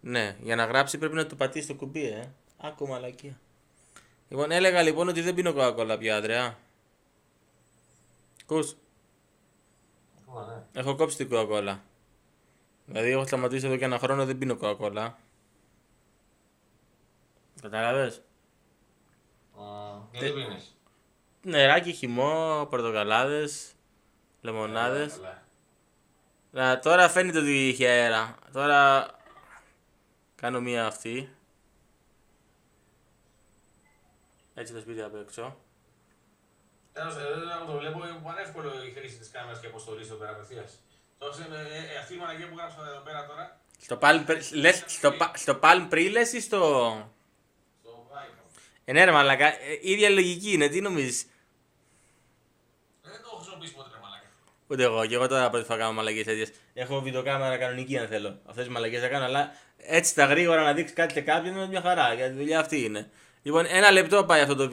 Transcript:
Ναι, για να γράψει πρέπει να το πατήσει το κουμπί, Άκου μαλακία. Λοιπόν, έλεγα λοιπόν ότι δεν πίνω κοκακόλα πια, Ανδρέα. Ακούς. Ναι. Έχω κόψει την κοκακόλα. Δηλαδή, έχω σταματήσει εδώ και ένα χρόνο, δεν πίνω κοκακόλα. Κατάλαβες. Γιατί πίνεις? Νεράκι, χυμό, πορτοκαλάδες, λεμονάδες. Τώρα φαίνεται ότι είχε αέρα. Τώρα κάνω μία αυτή. Έτσι το σπίτι απ' έξω. Τέλος, το βλέπω είναι πανεύκολο η χρήση της κάμερας και αποστολής εδώ πέρα απευθείας. Αυτή η μαλακία που γράψα εδώ πέρα τώρα. Στο Palm Pre λες ή στο... Στο iPhone. Ναι ρε μαλακα, ίδια λογική είναι, τι νομίζεις. Δεν το έχω χρησιμοποιήσει ποτέ ρε μαλακά. Ούτε εγώ, και εγώ τώρα πρώτη φορά κάνω μαλακίες τέτοιες. Έχω βιντεοκάμερα κανονική αν θέλω. Αυτές τις μαλακίες θα κάνω, αλλά έτσι τα γρήγορα να δείξει κάτι σε κάποιον είναι μια χαρά, γιατί η δουλειά αυτή είναι. Λοιπόν, 1 λεπτό πάει αυτό το